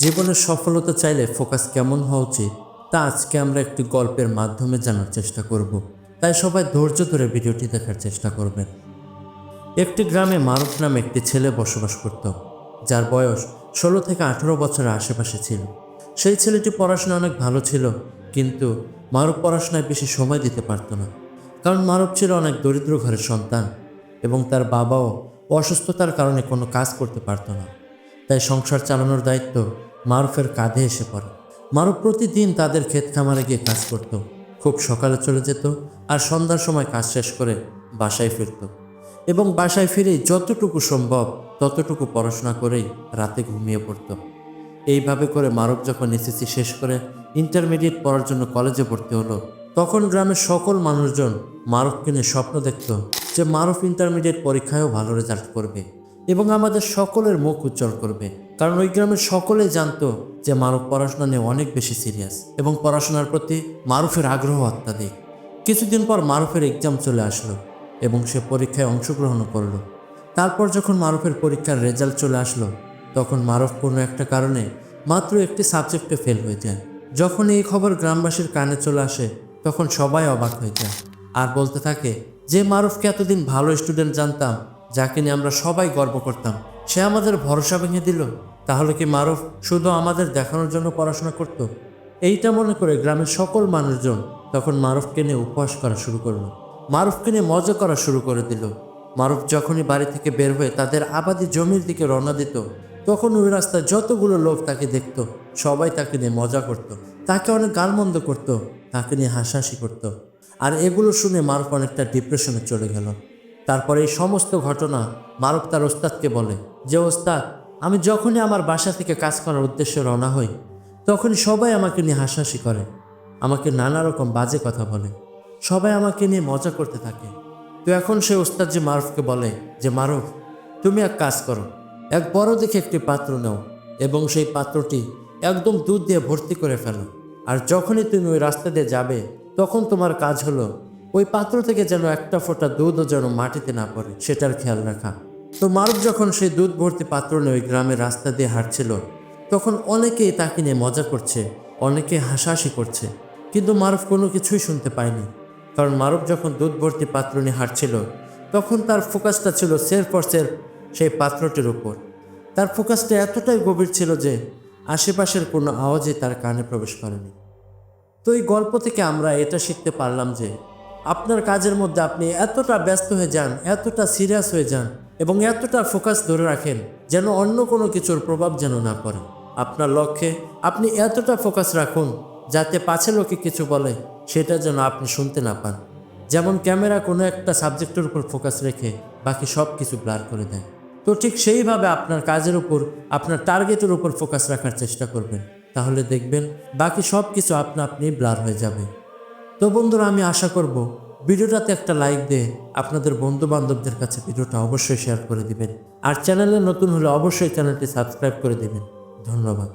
জীবনের সফলতা চাইলে ফোকাস কেমন হওয়া উচিত তা আজকে আমরা একটি গল্পের মাধ্যমে জানার চেষ্টা করব। তাই সবাই ধৈর্য ধরে ভিডিওটি দেখার চেষ্টা করবেন। একটি গ্রামে মারুফ নামে একটি ছেলে বসবাস করত, যার বয়স 16 থেকে 18 বছরের আশেপাশে ছিল। সেই ছেলেটি পড়াশোনা অনেক ভালো ছিল, কিন্তু মারুফ পড়াশোনায় বেশি সময় দিতে পারত না। কারণ মারুফ ছিল অনেক দরিদ্র ঘরের সন্তান এবং তার বাবাও অসুস্থতার কারণে কোনো কাজ করতে পারত না। তাই সংসার চালানোর দায়িত্ব মারুফের কাঁধে এসে পড়ে। মারুফ প্রতিদিন তাদের ক্ষেত খামারে গিয়ে কাজ করত। খুব সকালে চলে যেত আর সন্ধ্যার সময় কাজ শেষ করে বাসায় ফিরত এবং বাসায় ফিরেই যতটুকু সম্ভব ততটুকু পড়াশোনা করেই রাতে ঘুমিয়ে পড়ত। এইভাবে করে মারুফ যখন এসএসসি শেষ করে ইন্টারমিডিয়েট পড়ার জন্য কলেজে ভর্তি হলো, তখন গ্রামের সকল মানুষজন মারুফকে নিয়ে স্বপ্ন দেখত যে মারুফ ইন্টারমিডিয়েট পরীক্ষায়ও ভালো রেজাল্ট করবে এবং আমাদের সকলের মুখ উজ্জ্বল করবে। কারণ ওই গ্রামের সকলেই জানতো যে মারুফ পড়াশোনা নিয়ে অনেক বেশি সিরিয়াস এবং পড়াশোনার প্রতি মারুফের আগ্রহ অত্যাধিক। কিছুদিন পর মারুফের এক্সাম চলে আসলো এবং সে পরীক্ষায় অংশগ্রহণ করলো। তারপর যখন মারুফের পরীক্ষার রেজাল্ট চলে আসলো, তখন মারুফ কোনো একটা কারণে মাত্র একটি সাবজেক্টে ফেল হয়ে যায়। যখন এই খবর গ্রামবাসীর কানে চলে আসে, তখন সবাই অবাক হয়ে যায় আর বলতে থাকে যে মারুফকে এতদিন ভালো স্টুডেন্ট জানতাম, যাকে নিয়ে আমরা সবাই গর্ব করতাম, সে আমাদের ভরসা ভেঙে দিল। তাহলে কি মারুফ শুধু আমাদের দেখানোর জন্য পড়াশোনা করত? এইটা মনে করে গ্রামের সকল মানুষজন তখন মারুফকে নিয়ে উপহাস করা শুরু করলো, মারুফকে নিয়ে মজা করা শুরু করে দিল। মারুফ যখনই বাড়ি থেকে বের হয়ে তাদের আবাদি জমির দিকে রওনা দিত, তখন ওই রাস্তায় যতগুলো লোক তাকে দেখত, সবাই তাকে নিয়ে মজা করত, তাকে অনেক গালমন্দ করত, তাকে নিয়ে হাসাহাসি করত। আর এগুলো শুনে মারুফ অনেকটা ডিপ্রেশনে চলে গেল। তারপরে এই সমস্ত ঘটনা মারুফ তার ওস্তাদকে বলে যে, ওস্তাদ, আমি যখনই আমার বাসা থেকে কাজ করার উদ্দেশ্যে রওনা হই, তখনই সবাই আমাকে নিয়ে হাসাহাসি করে, আমাকে নানা রকম বাজে কথা বলে, সবাই আমাকে নিয়ে মজা করতে থাকে। তো এখন সে ওস্তাদ যে মারুফকে বলে যে, মারুফ, তুমি এক কাজ করো, এক বড় দেখে একটি পাত্র নাও এবং সেই পাত্রটি একদম দুধ দিয়ে ভর্তি করে ফেলো। আর যখনই তুমি ওই রাস্তা দিয়ে যাবে, তখন তোমার কাজ হলো ওই পাত্র থেকে যেন একটা ফোঁটা দুধও যেন মাটিতে না পড়ে, সেটার খেয়াল রাখা। তো মারুফ যখন সেই দুধ ভর্তি পাত্র নিয়ে ওই গ্রামের রাস্তা দিয়ে হাঁটছিল, তখন অনেকেই তাকে নিয়ে মজা করছে, অনেকে হাসাহাসি করছে, কিন্তু মারুফ কোনো কিছুই শুনতে পায়নি। কারণ মারুফ যখন দুধ ভর্তি পাত্র নিয়ে হাঁটছিল, তখন তার ফোকাসটা ছিল সেলফ সেই পাত্রটির উপর। তার ফোকাসটা এতটাই গভীর ছিল যে আশেপাশের কোনো আওয়াজই তার কানে প্রবেশ করেনি। তো এই গল্প থেকে আমরা এটা শিখতে পারলাম যে আপনার কাজের মধ্যে আপনি এতটা ব্যস্ত হয়ে যান, এতটা সিরিয়াস হয়ে যান এবং এতটা ফোকাস ধরে রাখেন যেন অন্য কোনো কিছুর প্রভাব যেন না পড়ে। আপনার লক্ষ্যে আপনি এতটা ফোকাস রাখুন যাতে পাছে লোকে কিছু বলে সেটা যেন আপনি শুনতে না পান। যেমন ক্যামেরা কোনো একটা সাবজেক্টের উপর ফোকাস রেখে বাকি সব কিছু ব্লার করে দেয়, তো ঠিক সেইভাবে আপনার কাজের উপর, আপনার টার্গেটের উপর ফোকাস রাখার চেষ্টা করবেন। তাহলে দেখবেন বাকি সব কিছু আপনা আপনি ব্লার হয়ে যাবে। তো বন্ধুরা, আমি আশা করব ভিডিওটাতে একটা লাইক দিয়ে আপনাদের বন্ধু বান্ধবদের কাছে ভিডিওটা অবশ্যই শেয়ার করে দিবেন। আর চ্যানেলে নতুন হলে অবশ্যই চ্যানেলটি সাবস্ক্রাইব করে দিবেন। ধন্যবাদ।